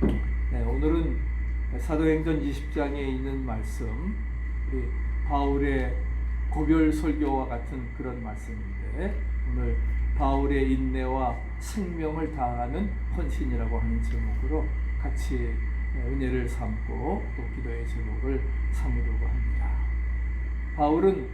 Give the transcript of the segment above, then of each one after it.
네, 오늘은 사도행전 20장에 있는 말씀, 우리 바울의 고별 설교와 같은 그런 말씀인데, 오늘 바울의 인내와 생명을 다하는 헌신이라고 하는 제목으로 같이 은혜를 삼고 또 기도의 제목을 삼으려고 합니다. 바울은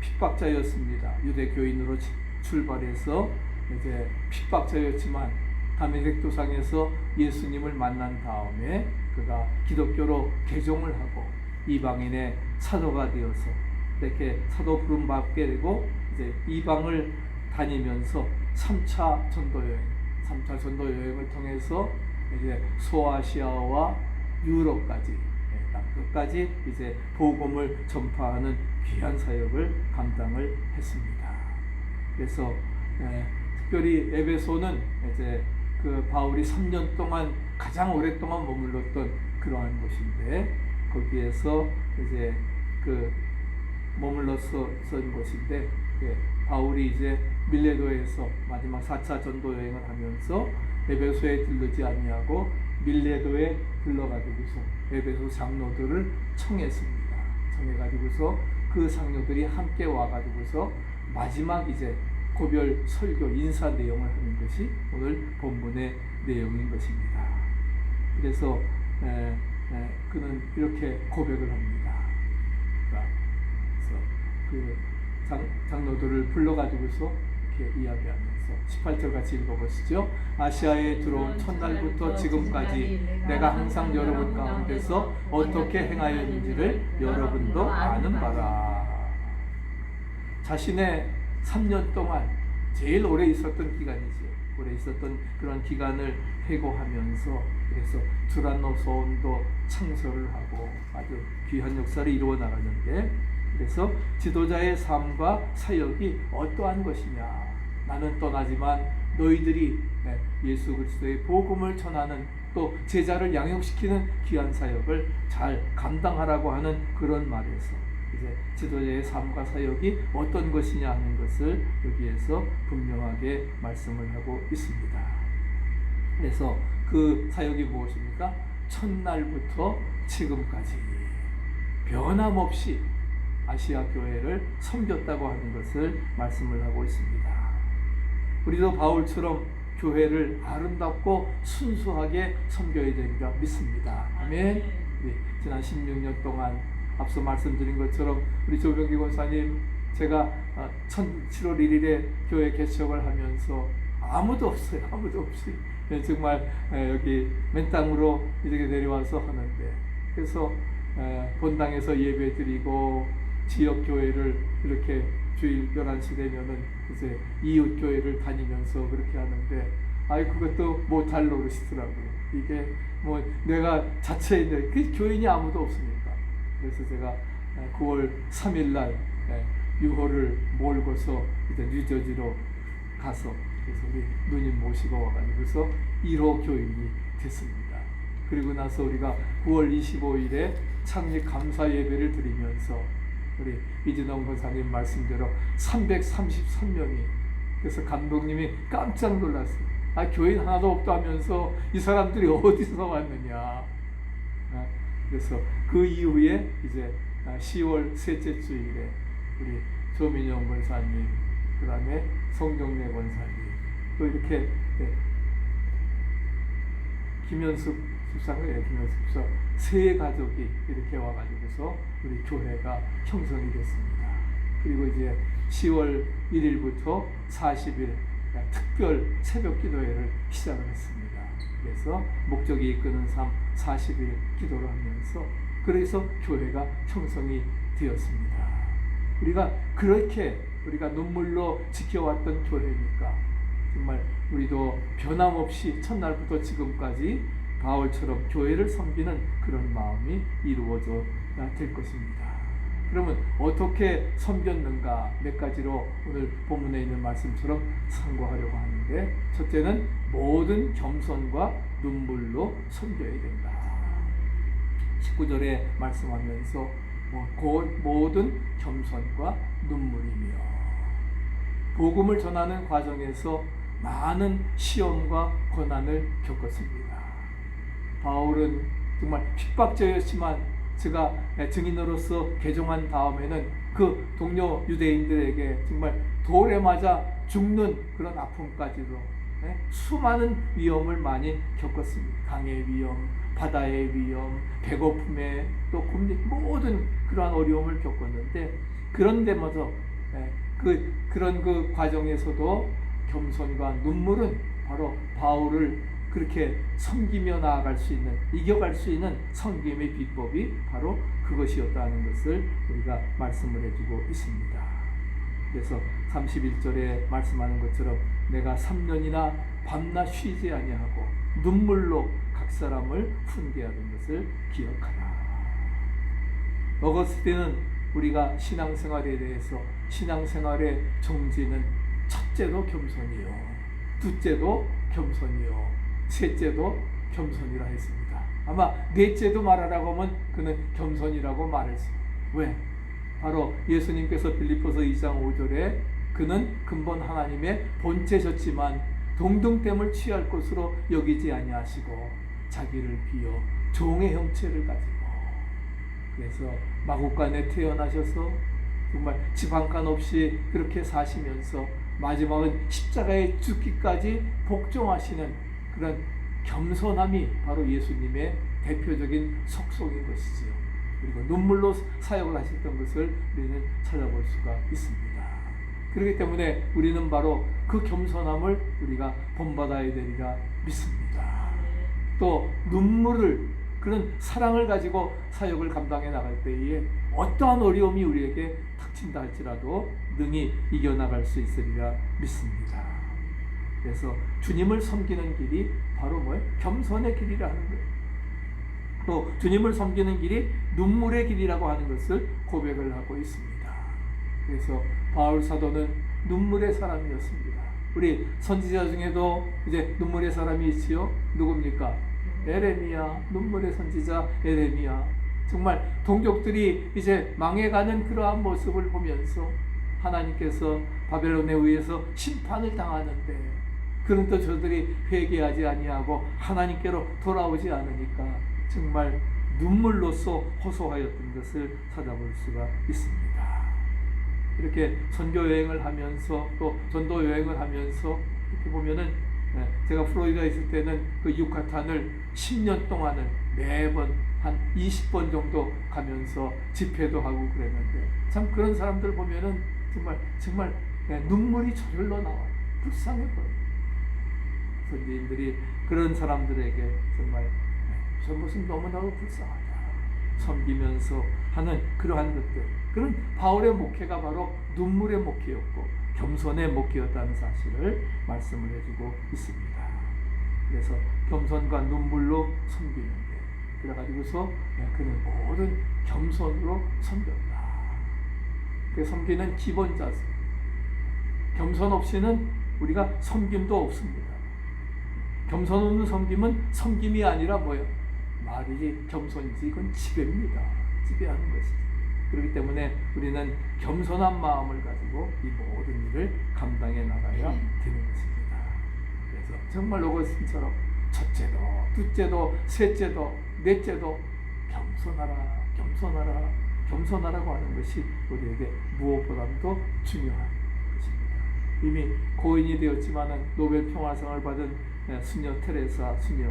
핍박자였습니다. 유대 교인으로 출발해서 이제 핍박자였지만 다메섹 도상에서 예수님을 만난 다음에 그가 기독교로 개종을 하고 이방인의 사도가 되어서 이렇게 사도 부름 받게 되고 이제 이방을 다니면서 3차 전도 여행을 통해서 이제 소아시아와 유럽까지 끝까지 이제 복음을 전파하는 귀한 사역을 감당을 했습니다. 그래서 특별히 에베소는 이제 그 바울이 3년 동안 가장 오랫동안 머물렀던 그러한 곳인데, 거기에서 이제 그 머물렀었던 곳인데, 바울이 이제 밀레도에서 마지막 4차 전도 여행을 하면서 에베소에 들르지 아니하고 밀레도에 들러가지고서 에베소 장로들을 청했습니다. 청해가지고서 그 장로들이 함께 와가지고서 마지막 이제 고별 설교 인사 내용을 하는 것이 오늘 본문의 내용인 것입니다. 그래서 그는 이렇게 고백을 합니다. 그래서 그 장로들을 불러가지고서 이렇게 이야기하면서 18절 같이 읽어보시죠. 아시아에 들어온 첫날부터 지금까지 내가 항상 여러분 가운데서 어떻게 행하였는지를 여러분도 아는 바라. 자신의 3년 동안 제일 오래 있었던 기간이지. 오래 있었던 그런 기간을 회고하면서 그래서 두란노소원도 창설을 하고 아주 귀한 역사를 이루어 나가는데, 그래서 지도자의 삶과 사역이 어떠한 것이냐. 나는 떠나지만 너희들이 예수 그리스도의 복음을 전하는 또 제자를 양육시키는 귀한 사역을 잘 감당하라고 하는 그런 말에서 이제 지도자의 삶과 사역이 어떤 것이냐 하는 것을 여기에서 분명하게 말씀을 하고 있습니다. 그래서 그 사역이 무엇입니까? 첫날부터 지금까지 변함없이 아시아 교회를 섬겼다고 하는 것을 말씀을 하고 있습니다. 우리도 바울처럼 교회를 아름답고 순수하게 섬겨야 되리라 믿습니다. 아멘. 지난 16년 동안 앞서 말씀드린 것처럼 우리 조병기 권사님, 제가 7월 1일에 교회 개척을 하면서 아무도 없어요. 아무도 없이 정말 여기 맨 땅으로 이렇게 내려와서 하는데, 그래서 본당에서 예배 드리고 지역 교회를 이렇게 주일 11시 되면은 이제 이웃 교회를 다니면서 그렇게 하는데, 그것도 못할 노릇이더라고요. 이게 뭐 내가 자체인데 그 교인이 아무도 없으니까. 그래서 제가 9월 3일 날 유호를 몰고서 이제 뉴저지로 가서 그래서 우리 누님 모시고 와가지고서 1호 교인이 됐습니다. 그리고 나서 우리가 9월 25일에 창립 감사 예배를 드리면서 우리 이진원 권사님 말씀대로 333명이, 그래서 감독님이 깜짝 놀랐어요. 교인 하나도 없다면서 이 사람들이 어디서 왔느냐. 그래서 그 이후에 이제 10월 셋째 주일에 우리 조민영 권사님, 그 다음에 성경래 권사님, 또 이렇게 김현숙 집사님, 세 가족이 이렇게 와가지고서 우리 교회가 형성이 됐습니다. 그리고 이제 10월 1일부터 40일 특별 새벽 기도회를 시작을 했습니다. 그래서 목적이 이끄는 삶 40일 기도를 하면서 그래서 교회가 형성이 되었습니다. 우리가 그렇게 우리가 눈물로 지켜왔던 교회니까 정말 우리도 변함없이 첫날부터 지금까지 바울처럼 교회를 섬기는 그런 마음이 이루어져 될 것입니다. 그러면 어떻게 섬겼는가 몇 가지로 오늘 본문에 있는 말씀처럼 참고하려고 하는데, 첫째는 모든 겸손과 눈물로 섬겨야 된다. 19절에 말씀하면서 모든 겸손과 눈물이며, 복음을 전하는 과정에서 많은 시험과 고난을 겪었습니다. 바울은 정말 핍박자였지만 제가 증인으로서 개종한 다음에는 그 동료 유대인들에게 정말 돌에 맞아 죽는 그런 아픔까지도 수많은 위험을 많이 겪었습니다. 강의 위험, 바다의 위험, 배고픔에 또 굶는 모든 그러한 어려움을 겪었는데 그런 데마저 그런 그 과정에서도 겸손과 눈물은 바로 바울을 그렇게 섬기며 나아갈 수 있는, 이겨갈 수 있는 섬김의 비법이 바로 그것이었다는 것을 우리가 말씀을 해주고 있습니다. 그래서 31절에 말씀하는 것처럼 내가 3년이나 밤낮 쉬지 아니하고 눈물로 각 사람을 훈계하는 것을 기억하라. 어거스틴은 우리가 신앙생활에 대해서 신앙생활의 정지는 첫째도 겸손이요, 둘째도 겸손이요, 셋째도 겸손이라 했습니다. 아마 넷째도 말하라고 하면 그는 겸손이라고 말했어요. 왜? 바로 예수님께서 빌립보서 2장 5절에 그는 근본 하나님의 본체셨지만 동등됨을 취할 것으로 여기지 아니하시고 자기를 비어 종의 형체를 가지고, 그래서 마국간에 태어나셔서 정말 집 한 칸 없이 그렇게 사시면서 마지막은 십자가에 죽기까지 복종하시는 그런 겸손함이 바로 예수님의 대표적인 속성인 것이지요. 그리고 눈물로 사역을 하셨던 것을 우리는 찾아볼 수가 있습니다. 그렇기 때문에 우리는 바로 그 겸손함을 우리가 본받아야 되리라 믿습니다. 또 눈물을, 그런 사랑을 가지고 사역을 감당해 나갈 때에 어떠한 어려움이 우리에게 닥친다 할지라도 능히 이겨나갈 수 있으리라 믿습니다. 그래서 주님을 섬기는 길이 바로 뭐예요? 겸손의 길이라 하는 거예요. 또 주님을 섬기는 길이 눈물의 길이라고 하는 것을 고백을 하고 있습니다. 그래서 바울 사도는 눈물의 사람이었습니다. 우리 선지자 중에도 이제 눈물의 사람이 있지요. 누굽니까? 에레미야, 눈물의 선지자 에레미야. 정말 동족들이 이제 망해가는 그러한 모습을 보면서 하나님께서 바벨론에 의해서 심판을 당하는데 그런데 저들이 회개하지 아니하고 하나님께로 돌아오지 않으니까 정말 눈물로써 호소하였던 것을 찾아볼 수가 있습니다. 이렇게 선교 여행을 하면서 또 전도 여행을 하면서 이렇게 보면은 제가 플로리다에 있을 때는 그 유카탄을 10년 동안은 매번 한 20번 정도 가면서 집회도 하고 그랬는데 참 그런 사람들 보면은 정말 눈물이 저절로 나와요. 불쌍해 보여요. 선지인들이 그런 사람들에게 정말 저 모습 너무나도 불쌍하다 섬기면서 하는 그러한 것들, 그런 바울의 목회가 바로 눈물의 목회였고 겸손의 목회였다는 사실을 말씀을 해주고 있습니다. 그래서 겸손과 눈물로 섬기는데 그래가지고서 그는 모든 겸손으로 섬겼다. 그 섬기는 기본 자세. 겸손 없이는 우리가 섬김도 없습니다. 겸손 없는 섬김은 섬김이 아니라 뭐예요? 말이지 겸손이지 이건 지배입니다. 지배하는 것이지. 그렇기 때문에 우리는 겸손한 마음을 가지고 이 모든 일을 감당해 나가야 되는 것입니다. 그래서 정말 어거스틴처럼 첫째도, 둘째도, 셋째도, 넷째도 겸손하라고 하는 것이 우리에게 무엇보다도 중요한 것입니다. 이미 고인이 되었지만은 노벨 평화상을 받은 수녀 테레사 수녀,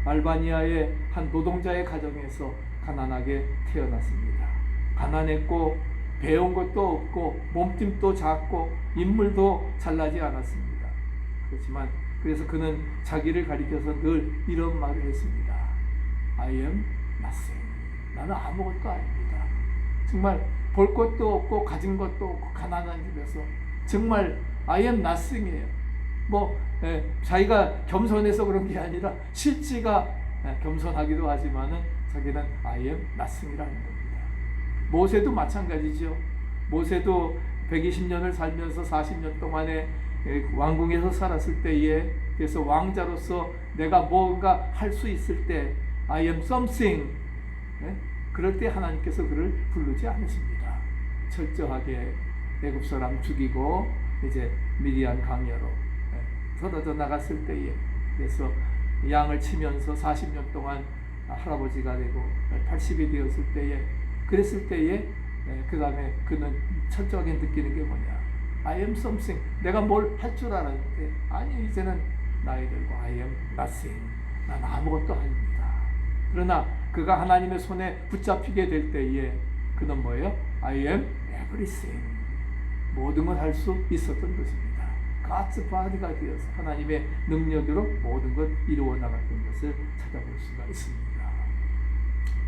알바니아의 한 노동자의 가정에서 가난하게 태어났습니다. 가난했고 배운 것도 없고 몸집도 작고 인물도 잘나지 않았습니다. 그렇지만 그래서 그는 자기를 가리켜서 늘 이런 말을 했습니다. I am nothing. 나는 아무것도 아닙니다. 정말 볼 것도 없고 가진 것도 없고 가난한 집에서 정말 I am nothing이에요. 자기가 겸손해서 그런 게 아니라 실지가 겸손하기도 하지만은 자기는 I am nothing이라는 겁니다. 모세도 마찬가지죠. 모세도 120년을 살면서 40년 동안에 왕궁에서 살았을 때에, 그래서 왕자로서 내가 뭔가 할 수 있을 때 I am something, 그럴 때 하나님께서 그를 부르지 않으십니다. 철저하게 애굽 사람 죽이고 이제 미디안 강야로 떨어져 나갔을 때에, 그래서 양을 치면서 40년 동안 할아버지가 되고 80이 되었을 때에 그랬을 때에 그 다음에 그는 철저하게 느끼는 게 뭐냐? I am something. 내가 뭘 할 줄 알았는데 아니 이제는 나이 들고 I am nothing. 난 아무것도 아닙니다. 그러나 그가 하나님의 손에 붙잡히게 될 때에 그는 뭐예요? I am everything. 모든 걸 할 수 있었던 것입니다. God's body가 되어서 하나님의 능력으로 모든 걸 이루어 나갔던 것을 찾아볼 수가 있습니다.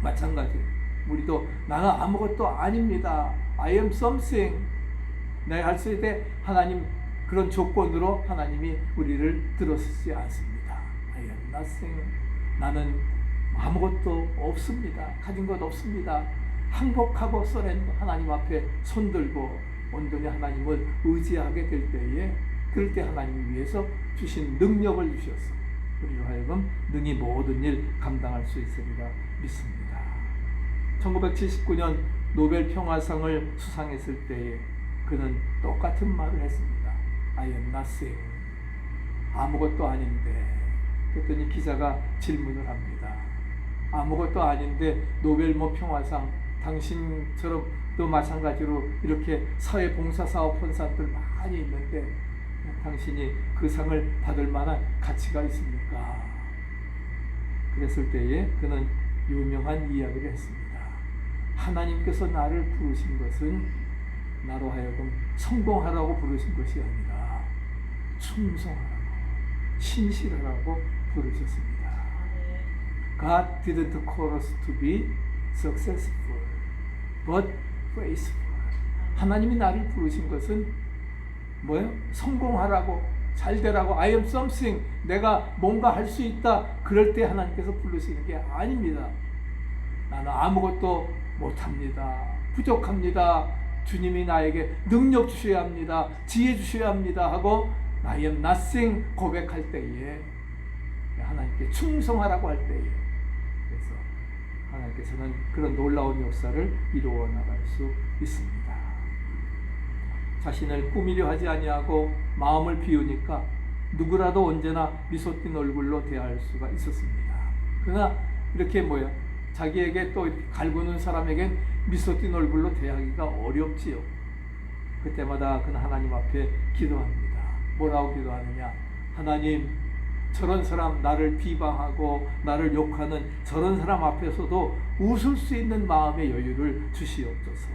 마찬가지로 우리도 나는 아무것도 아닙니다. I am something. 내가 할 수 있을 때 하나님 그런 조건으로 하나님이 우리를 들어주지 않습니다. I am nothing. 나는 아무것도 없습니다. 가진 것 없습니다. 항복하고 서렌더 하나님 앞에 손들고 온전히 하나님을 의지하게 될 때에 그럴 때 하나님을 위해서 주신 능력을 주셔서 우리로 하여금 능히 모든 일 감당할 수 있으리라 믿습니다. 1979년 노벨 평화상을 수상했을 때에 그는 똑같은 말을 했습니다. I am nothing. 아무것도 아닌데. 그랬더니 기자가 질문을 합니다. 아무것도 아닌데 노벨 평화상 당신처럼 또 마찬가지로 이렇게 사회봉사사업 한 사람들 많이 있는데 당신이 그 상을 받을 만한 가치가 있습니까? 그랬을 때에 그는 유명한 이야기를 했습니다. 하나님께서 나를 부르신 것은 나로 하여금 성공하라고 부르신 것이 아니라 충성하라고 신실하라고 부르셨습니다. God didn't call us to be successful, but faithful. 하나님이 나를 부르신 것은 뭐예요? 성공하라고, 잘되라고, I am something, 내가 뭔가 할 수 있다. 그럴 때 하나님께서 부르시는 게 아닙니다. 나는 아무것도 못합니다. 부족합니다. 주님이 나에게 능력 주셔야 합니다. 지혜 주셔야 합니다. 하고 I am nothing 고백할 때에 하나님께 충성하라고 할 때에 그래서 하나님께서는 그런 놀라운 역사를 이루어 나갈 수 있습니다. 자신을 꾸미려 하지 아니하고 마음을 비우니까 누구라도 언제나 미소 띤 얼굴로 대할 수가 있었습니다. 그러나 이렇게 자기에게 또 갈구는 사람에겐 미소 띤 얼굴로 대하기가 어렵지요. 그때마다 그는 하나님 앞에 기도합니다. 뭐라고 기도하느냐? 하나님, 저런 사람 나를 비방하고 나를 욕하는 저런 사람 앞에서도 웃을 수 있는 마음의 여유를 주시옵소서.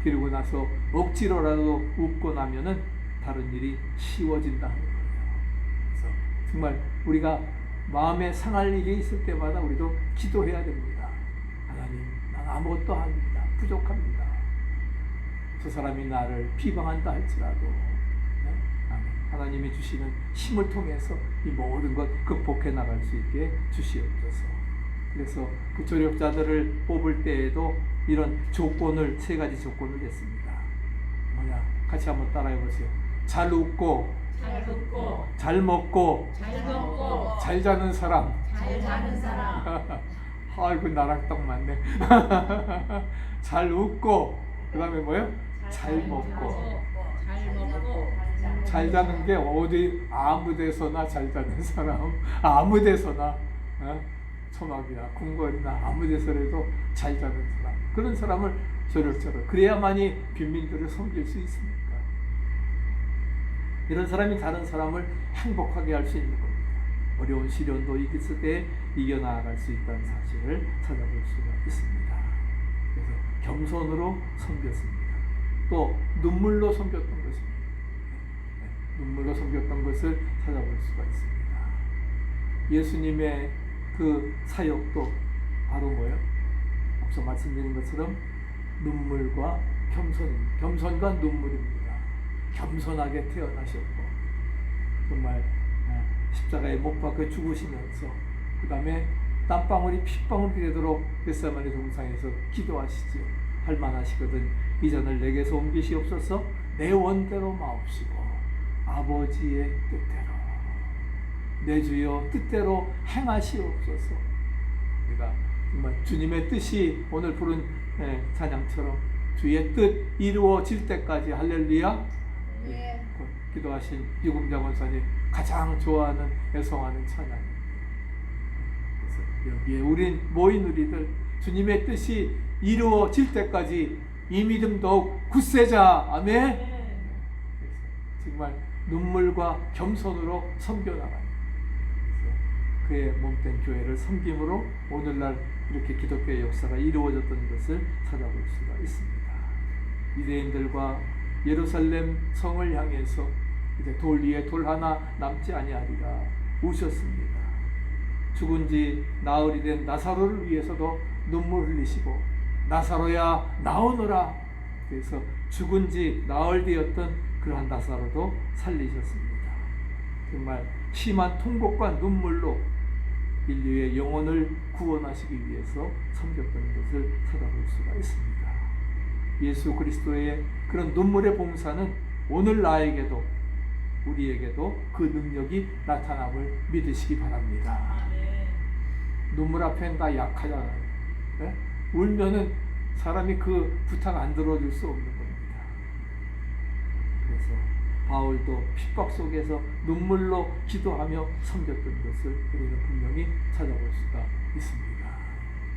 그리고 나서 억지로라도 웃고 나면은 다른 일이 쉬워진다는 거예요. 그래서 정말 우리가 마음에 상할 일이 있을 때마다 우리도 기도해야 됩니다. 하나님, 난 아무것도 아닙니다. 부족합니다. 저 사람이 나를 비방한다 할지라도 하나님이 주시는 힘을 통해서 이 모든 것 극복해 나갈 수 있게 주시옵소서. 그래서 그 조력자들을 뽑을 때에도 이런 조건을, 3가지 조건을 냈습니다. 뭐냐? 같이 한번 따라해 보세요. 잘 웃고, 잘 먹고, 잘 자는 사람. 아이고, 나랑 딱 맞네. 잘 웃고, 그 다음에 뭐예요? 잘 먹고. 잘 자는 게 어디 아무 데서나 잘 자는 사람, 아무 데서나 초막이나 궁궐이나 아무 데서라도 잘 자는 사람, 그런 사람을 조력자로, 그래야만이 빈민들을 섬길 수 있습니까? 이런 사람이 다른 사람을 행복하게 할 수 있는 겁니다. 어려운 시련도 있을 때 이겨나갈 수 있다는 사실을 찾아볼 수가 있습니다. 그래서 겸손으로 섬겼습니다. 또 눈물로 섬겼던 것입니다. 눈물로 섬겼던 것을 찾아볼 수가 있습니다. 예수님의 그 사역도 바로 뭐예요? 앞서 말씀드린 것처럼 눈물과 겸손입니다. 겸손과 눈물입니다. 겸손하게 태어나셨고 정말 십자가에 못 박혀 죽으시면서 그 다음에 땀방울이 핏방울이 되도록 겟세마네 동상에서 기도하시지요. 할만하시거든 이전을 내게서 옮기시옵소서. 내 원대로 마옵시고 아버지의 뜻대로 내 주여 뜻대로 행하시옵소서. 우리가 정말 주님의 뜻이 오늘 부른 찬양처럼 주의 뜻 이루어질 때까지 할렐루야. 기도하신 유금자 권사님 가장 좋아하는 애송하는 찬양입니다. 그래서 여기에 우린 모인 우리들 주님의 뜻이 이루어질 때까지 이 믿음 더욱 굳세자. 아멘. 그래서 정말 눈물과 겸손으로 섬겨나가는 그의 몸된 교회를 섬김으로 오늘날 이렇게 기독교의 역사가 이루어졌던 것을 찾아볼 수가 있습니다. 유대인들과 예루살렘 성을 향해서 이제 돌 위에 돌 하나 남지 아니하리라 우셨습니다. 죽은 지 나흘이 된 나사로를 위해서도 눈물 흘리시고 나사로야 나오너라. 그래서 죽은 지 나흘 되었던 그러한 나사로도 살리셨습니다. 정말 심한 통곡과 눈물로 인류의 영혼을 구원하시기 위해서 섬겼던 것을 찾아볼 수가 있습니다. 예수 그리스도의 그런 눈물의 봉사는 오늘 나에게도 우리에게도 그 능력이 나타남을 믿으시기 바랍니다. 눈물 앞엔 다 약하잖아요. 네? 울면은 사람이 그 부탁 안 들어줄 수 없는 겁니다. 그래서 바울도 핍박 속에서 눈물로 기도하며 섬겼던 것을 우리는 분명히 찾아볼 수가 있습니다.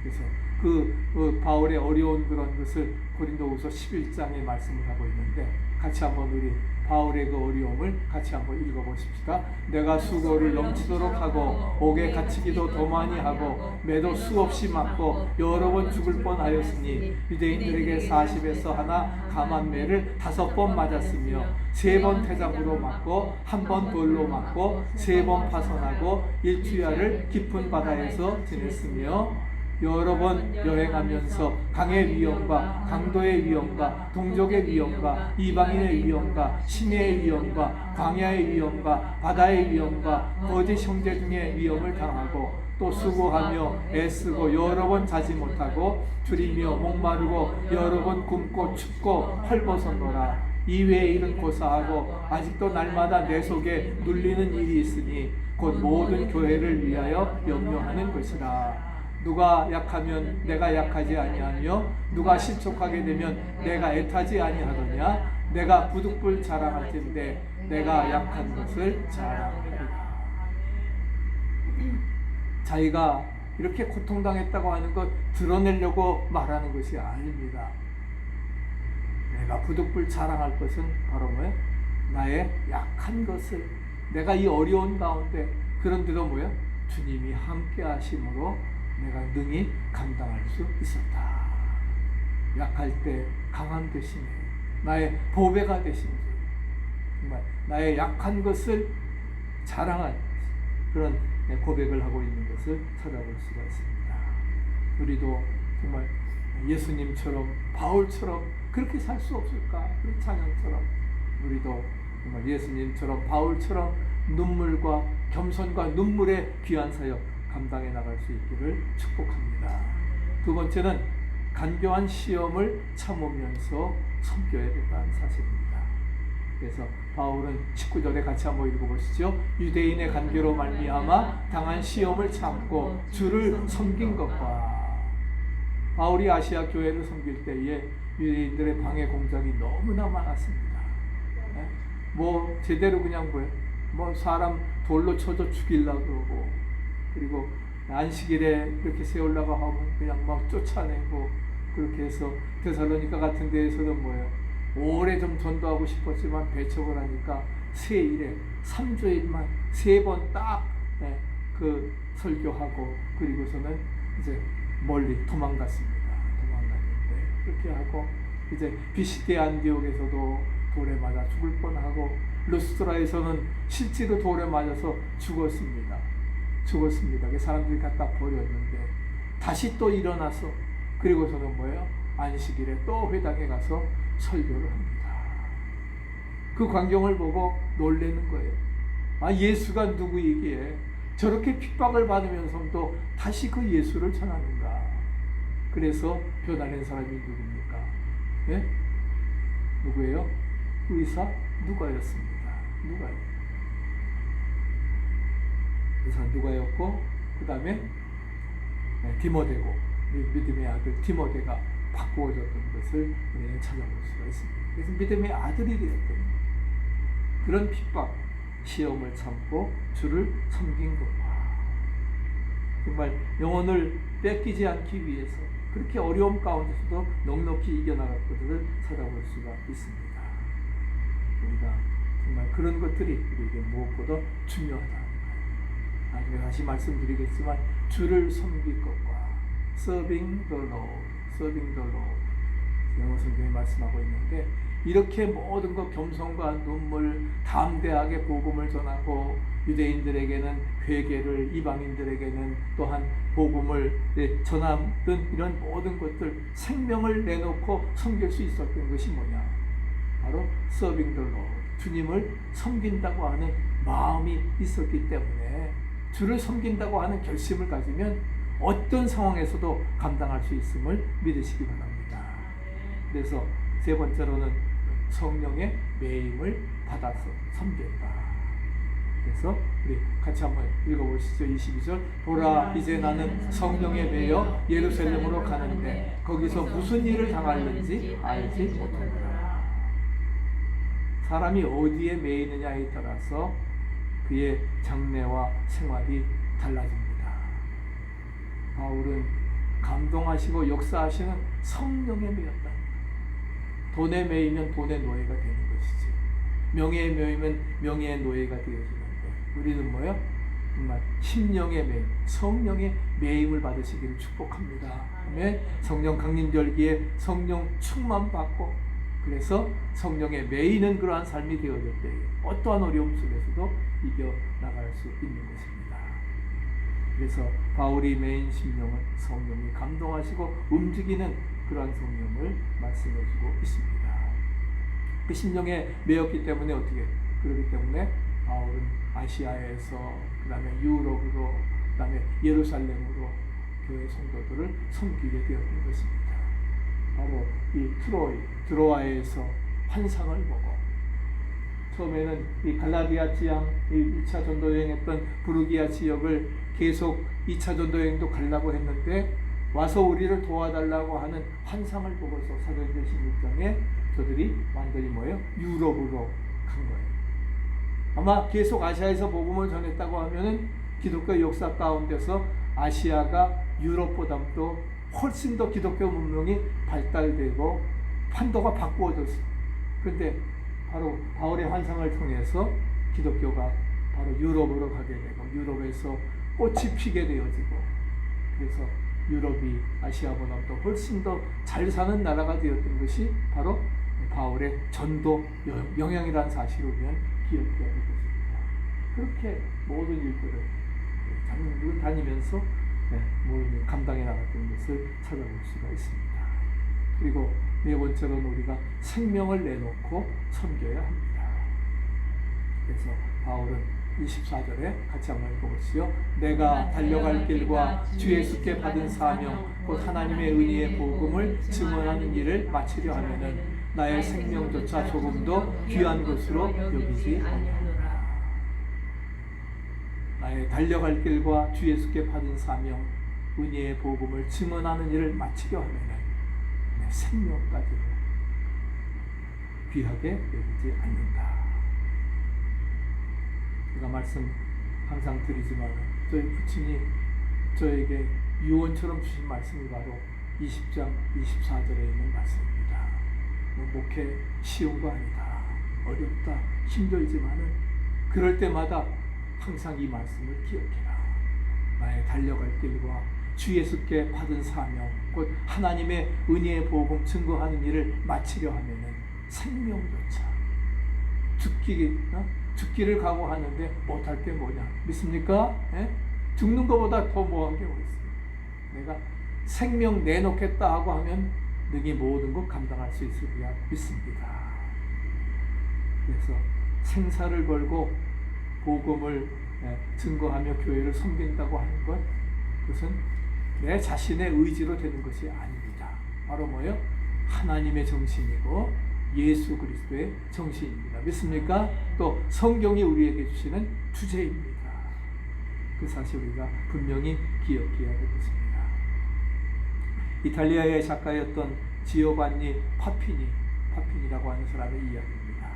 그래서 그 바울의 어려운 그런 것을 고린도후서 11장에 말씀을 하고 있는데 같이 한번 우리 바울의 그 어려움을 같이 한번 읽어보십시다. 내가 수고를 넘치도록 하고 옥에 갇히기도 더 많이 하고 매도 수없이 맞고 여러 번 죽을 뻔하였으니 유대인들에게 40에서 하나 감한매를 5번 맞았으며 3번 태장으로 맞고 1번 돌로 맞고 3번 파손하고 1주야를 깊은 바다에서 지냈으며 여러 번 여행하면서 강의 위험과 강도의 위험과 동족의 위험과 이방인의 위험과 시내의 위험과 광야의 위험과 바다의 위험과 거짓 형제 등의 위험을 당하고 또 수고하며 애쓰고 여러 번 자지 못하고 줄이며 목마르고 여러 번 굶고 춥고 헐벗었노라. 이외의 일은 고사하고 아직도 날마다 내 속에 눌리는 일이 있으니 곧 모든 교회를 위하여 염려하는 것이라. 누가 약하면 내가 약하지 아니하며 누가 실족하게 되면 내가 애타지 아니하더냐. 내가 부득불 자랑할 텐데 내가 약한 것을 자랑하리라. 자기가 이렇게 고통당했다고 하는 것 드러내려고 말하는 것이 아닙니다. 내가 부득불 자랑할 것은 바로 뭐예요? 나의 약한 것을, 내가 이 어려운 가운데 그런데도 뭐예요? 주님이 함께 하심으로 내가 능히 감당할 수 있었다. 약할 때 강한 되시네. 나의 보배가 되신 분. 정말 나의 약한 것을 자랑한 그런 고백을 하고 있는 것을 찾아볼 수가 있습니다. 우리도 정말 예수님처럼 바울처럼 그렇게 살 수 없을까? 우리 찬양처럼 우리도 정말 예수님처럼 바울처럼 눈물과 겸손과 눈물의 귀한 사역 감당해 나갈 수 있기를 축복합니다. 두 번째는 간교한 시험을 참으면서 섬겨야 된다는 사실입니다. 그래서 바울은 19절에 같이 한번 읽어보시죠. 유대인의 간교로 말미암아 당한 시험을 참고 주를 섬긴 것과. 바울이 아시아 교회를 섬길 때에 유대인들의 방해 공작이 너무나 많았습니다. 뭐 제대로 그냥 뭐 사람 돌로 쳐서 죽이려고 그러고, 그리고 안식일에 이렇게 세우려고 하면 그냥 막 쫓아내고, 그렇게 해서 데살로니가 같은 데에서는 뭐예요? 오래 좀 전도하고 싶었지만 배척을 하니까 세일에 3주일만 3번 딱 그 설교하고 그리고서는 이제 멀리 도망갔습니다. 도망갔는데 그렇게 하고 이제 비시대 안디옥에서도 돌에 맞아 죽을 뻔하고 루스트라에서는 실제로 돌에 맞아서 죽었습니다. 그 사람들이 갖다 버렸는데 다시 또 일어나서 그리고서는 뭐예요? 안식일에 또 회당에 가서 설교를 합니다. 그 광경을 보고 놀라는 거예요. 아, 예수가 누구이기에 저렇게 핍박을 받으면서도 다시 그 예수를 전하는가. 그래서 변화된 사람이 누굽니까? 네? 누구예요? 의사 누가였습니다. 의사 누가였고, 그 다음에 디모데고, 믿음의 아들 디모데가 바꾸어졌던 것을 우리는 찾아볼 수가 있습니다. 그래서 믿음의 아들이 되었던 그런 핍박, 시험을 참고 주를 섬긴 것과 정말 영혼을 뺏기지 않기 위해서 그렇게 어려움 가운데서도 넉넉히 이겨나갈 것들을 찾아볼 수가 있습니다. 우리가 정말 그런 것들이 우리에게 무엇보다 중요하다. 나중에 다시 말씀드리겠지만 주를 섬길 것과 serving the Lord 영어 성경이 말씀하고 있는데 이렇게 모든 것 겸손과 눈물 담대하게 복음을 전하고 유대인들에게는 회개를 이방인들에게는 또한 복음을 전하던 이런 모든 것들 생명을 내놓고 섬길 수 있었던 것이 뭐냐 바로 serving the Lord 주님을 섬긴다고 하는 마음이 있었기 때문에 주를 섬긴다고 하는 결심을 가지면 어떤 상황에서도 감당할 수 있음을 믿으시기 바랍니다. 그래서 세 번째로는 성령의 매임을 받아서 섬긴다. 그래서 우리 같이 한번 읽어보시죠. 22절 보라 이제 나는 성령에 매여 예루살렘으로 가는데 거기서 무슨 일을 당하는지 알지 못하노라. 사람이 어디에 매이느냐에 따라서 그의 장래와 생활이 달라집니다. 바울은 감동하시고 역사하시는 성령에 매였다. 돈에 매이면 돈의 노예가 되는 것이지 명예에 매이면 명예의 노예가 되어지는데 우리는 뭐예요? 정말 심령의 매임, 성령의 매임을 받으시기를 축복합니다. 아멘. 성령 강림절기에 성령 충만 받고 그래서 성령에 매이는 그러한 삶이 되어질 때에 어떠한 어려움 속에서도 이겨나갈 수 있는 것입니다. 그래서 바울이 매인 심령은 성령이 감동하시고 움직이는 그러한 성령을 말씀해주고 있습니다. 그 심령에 매였기 때문에 어떻게 그렇기 때문에 바울은 아시아에서 그 다음에 유럽으로 그 다음에 예루살렘으로 교회 성도들을 섬기게 되었던 것입니다. 바로 이 드로아에서 환상을 보고 처음에는 이 갈라디아 지역 1차 전도 여행했던 부르기아 지역을 계속 2차 전도 여행도 가려고 했는데 와서 우리를 도와달라고 하는 환상을 보고서 사도행전 16장에 저들이 완전히 뭐예요? 유럽으로 간 거예요. 아마 계속 아시아에서 복음을 전했다고 하면은 기독교 역사 가운데서 아시아가 유럽보다도 훨씬 더 기독교 문명이 발달되고 판도가 바꾸어졌어요. 그런데 바로 바울의 환상을 통해서 기독교가 바로 유럽으로 가게 되고 유럽에서 꽃이 피게 되어지고 그래서 유럽이 아시아보다도 훨씬 더 잘 사는 나라가 되었던 것이 바로 바울의 전도 영향이라는 사실을 우리는 기억해야 되겠습니다. 그렇게 모든 일들을 다니면서 모든 감당해 나갔던 것을 찾아볼 수가 있습니다. 그리고 네 번째로는 우리가 생명을 내놓고 섬겨야 합니다. 그래서 바울은 24절에 같이 한번 읽어보시죠. 내가 달려갈 길과 주 예수께 받은 사명 곧 하나님의 은혜의 복음을 증언하는 일을 마치려 하면은 나의 생명조차 조금도 귀한 것으로 여기지 아니하노라. 나의 달려갈 길과 주 예수께 받은 사명 은혜의 복음을 증언하는 일을 마치려 하면은 내 생명까지도 귀하게 여기지 않는다. 제가 말씀 항상 드리지만 저희 부친이 저에게 유언처럼 주신 말씀이 바로 20장 24절에 있는 말씀입니다. 목회 쉬운 거 아니다. 어렵다. 힘들지만은 그럴 때마다 항상 이 말씀을 기억해라. 나의 달려갈 길과 주 예수께 받은 사명 곧 하나님의 은혜의 복음 증거하는 일을 마치려 하면은 생명조차 죽기를 각오하는데 못할 게 뭐냐 믿습니까? 죽는 것보다 더 뭐한 게 뭐 있어요? 내가 생명 내놓겠다 하고 하면 능히 모든 것 감당할 수 있으리라 믿습니다. 그래서 생사를 걸고 복음을 증거하며 교회를 섬긴다고 하는 것 그것은 내 자신의 의지로 되는 것이 아닙니다. 바로 뭐예요? 하나님의 정신이고 예수 그리스도의 정신입니다. 믿습니까? 또 성경이 우리에게 주시는 주제입니다. 그 사실 우리가 분명히 기억해야 되겠습니다. 이탈리아의 작가였던 지오반니 파피니라고 하는 사람의 이야기입니다.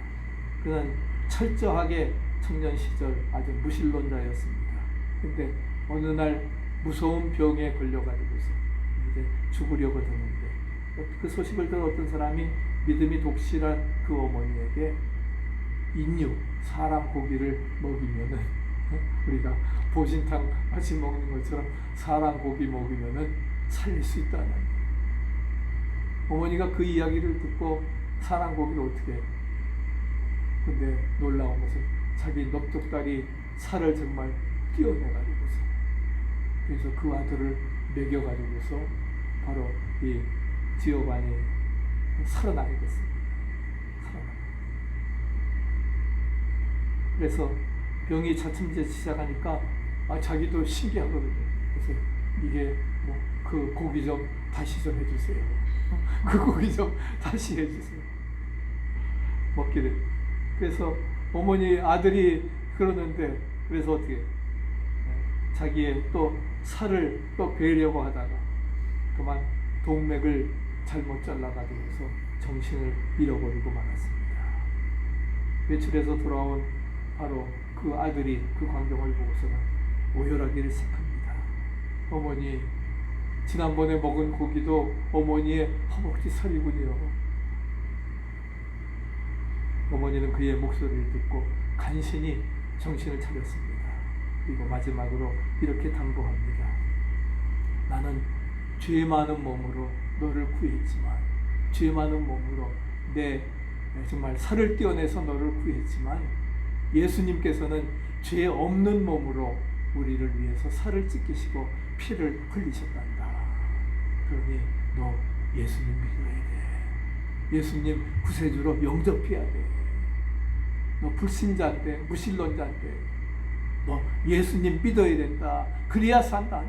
그는 철저하게 청년 시절 아주 무신론자였습니다. 근데 어느 날 무서운 병에 걸려가지고서 이제 죽으려고 드는데 그 소식을 들은 어떤 사람이 믿음이 독실한 그 어머니에게 인육, 사람 고기를 먹이면은 우리가 보신탕 같이 먹는 것처럼 사람 고기 먹이면은 살릴 수 있다는. 어머니가 그 이야기를 듣고 사람 고기를 어떻게 해? 근데 놀라운 것은 자기 넓적다리 살을 정말 띄어내가지고서 그래서 그 아들을 먹여가지고서 바로 이 지오반이 살아나게 됐습니다. 살아나게. 그래서 병이 차츰 시작하니까 자기도 신기하거든요. 그래서 이게 뭐 그 고기 좀 다시 좀 해주세요. 그 고기 좀 다시 해주세요. 먹기를. 그래서 어머니 아들이 그러는데 그래서 어떻게 자기의 또 살을 또 베려고 하다가 그만 동맥을 잘못 잘라가지고서 정신을 잃어버리고 말았습니다. 외출해서 돌아온 바로 그 아들이 그 광경을 보고서는 오열하기를 시작합니다. 어머니, 지난번에 먹은 고기도 어머니의 허벅지 살이군요. 어머니는 그의 목소리를 듣고 간신히 정신을 차렸습니다. 그리고 마지막으로 이렇게 당부합니다. 나는 죄 많은 몸으로 너를 구했지만, 죄 많은 몸으로 정말 살을 떼어내서 너를 구했지만, 예수님께서는 죄 없는 몸으로 우리를 위해서 살을 찢기시고 피를 흘리셨단다. 그러니 너 예수님 믿어야 돼. 예수님 구세주로 영접해야 돼. 너 불신자인데, 무신론자인데 너 예수님 믿어야 된다. 그래야 산다.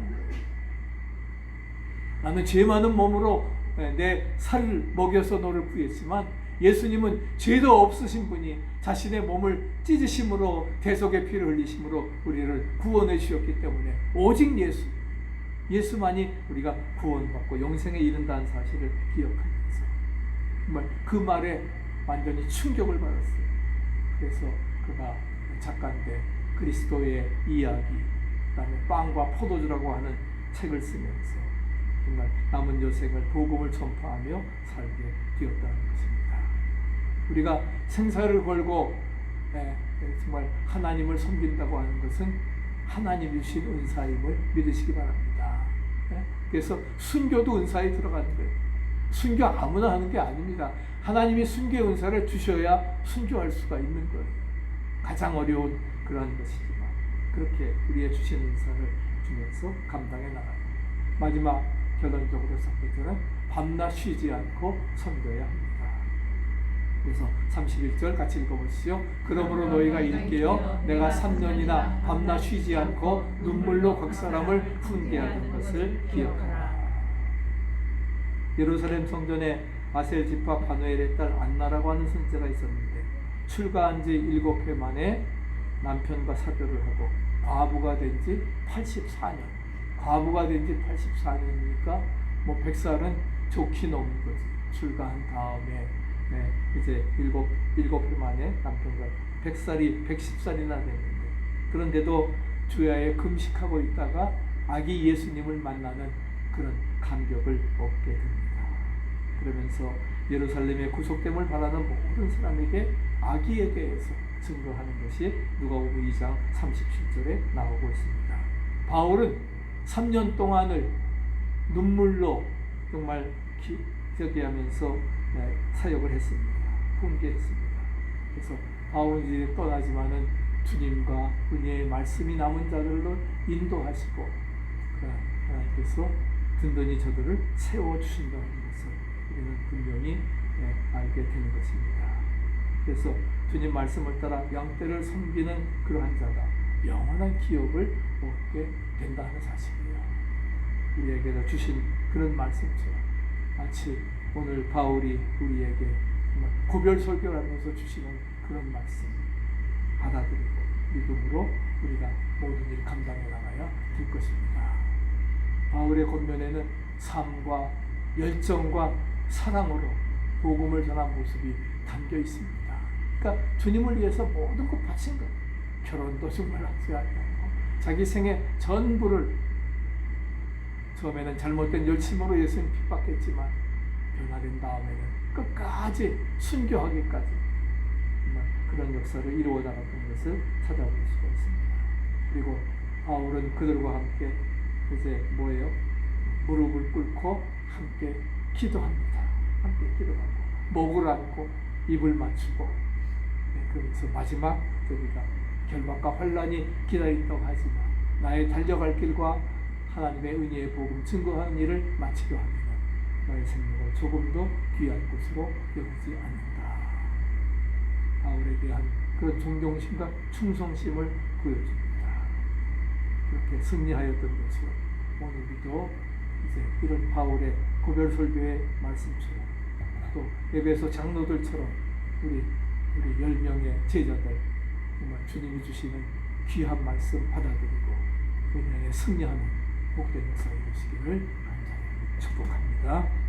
나는 죄 많은 몸으로 내 살을 먹여서 너를 구했지만 예수님은 죄도 없으신 분이 자신의 몸을 찢으심으로 대속의 피를 흘리심으로 우리를 구원해 주셨기 때문에 오직 예수만이 우리가 구원받고 영생에 이른다는 사실을 기억하면서 정말 그 말에 완전히 충격을 받았어요. 그래서 그가 작가인데 그리스도의 이야기, 그다음에 빵과 포도주라고 하는 책을 쓰면서 정말 남은 여생을 복음을 전파하며 살게 되었다는 것입니다. 우리가 생사를 걸고 정말 하나님을 섬긴다고 하는 것은 하나님이 주신 은사임을 믿으시기 바랍니다. 그래서 순교도 은사에 들어가는 거예요. 순교 아무나 하는 게 아닙니다. 하나님이 순교의 은사를 주셔야 순교할 수가 있는 거예요. 가장 어려운 그런 것이지만 그렇게 우리의 주신 은사를 주면서 감당해 나가요. 마지막 결론적으로 3절은 밤낮 쉬지 않고 섬겨야 합니다. 그래서 31절 같이 읽어보시죠. 그러므로 너희가 일깨어 내가 3년이나 밤낮 쉬지 않고 눈물로 각 사람을 훈계하던 것을 기억하라. 예루살렘 성전에 아셀 지파 바누엘의 딸 안나라고 하는 선지자가 있었는데 출가한 지 7해 만에 남편과 사별을 하고 과부가 된 지 84년. 과부가 된 지 84년이니까 뭐 100살은 좋게 넘은 거지. 출가한 다음에 이제 7해 만에 남편과 110살이나 됐는데 그런데도 주야에 금식하고 있다가 아기 예수님을 만나는 그런 감격을 얻게 됩니다. 그러면서 예루살렘의 구속됨을 바라는 모든 사람에게 아기에 대해서 증거하는 것이 누가복음 2장 37절에 나오고 있습니다. 바울은 3년 동안을 눈물로 정말 기억하면서 사역을 했습니다. 훈계했습니다. 그래서 바울은 이제 떠나지만은 주님과 은혜의 말씀이 남은 자들로 인도하시고 하나님께서 든든히 저들을 세워주신다는 것을 우리는 분명히 알게 되는 것입니다. 그래서 주님 말씀을 따라 양떼를 섬기는 그러한 자가 영원한 기업을 얻게 된다는 사실이에요. 우리에게 주신 그런 말씀처럼 마치 오늘 바울이 우리에게 고별 설교를 하면서 주시는 그런 말씀 받아들이고 믿음으로 우리가 모든 일 감당해 나가야 될 것입니다. 바울의 겉면에는 삶과 열정과 사랑으로 복음을 전한 모습이 담겨 있습니다. 그러니까 주님을 위해서 모든 것 바친 것. 결혼도 정말 하지 않고 자기 생애 전부를 처음에는 잘못된 열심으로 예수님 핍박했지만 변화된 다음에는 끝까지 순교하기까지 정말 그런 역사를 이루어 나갔던 것을 찾아볼 수가 있습니다. 그리고 바울은 그들과 함께 이제 뭐예요? 무릎을 꿇고 함께 기도합니다. 함께 기도하고 목을 안고 입을 맞추고 그래서 마지막 저기가 결박과 환란이 기다린다고 하지만 나의 달려갈 길과 하나님의 은혜의 복음 증거하는 일을 마치려 하면 너의 생명을 조금도 귀한 것으로 여기지 않는다. 바울에 대한 그런 존경심과 충성심을 보여줍니다. 그렇게 승리하였던 것을 오늘 우리도 이제 이런 바울의 고별설교의 말씀처럼 또 에베소 장로들처럼 우리 10명의 제자들 정말 주님이 주시는 귀한 말씀 받아들이고 은혜에 승리하는 복된 역사 이루시기를 간절히 축복합니다.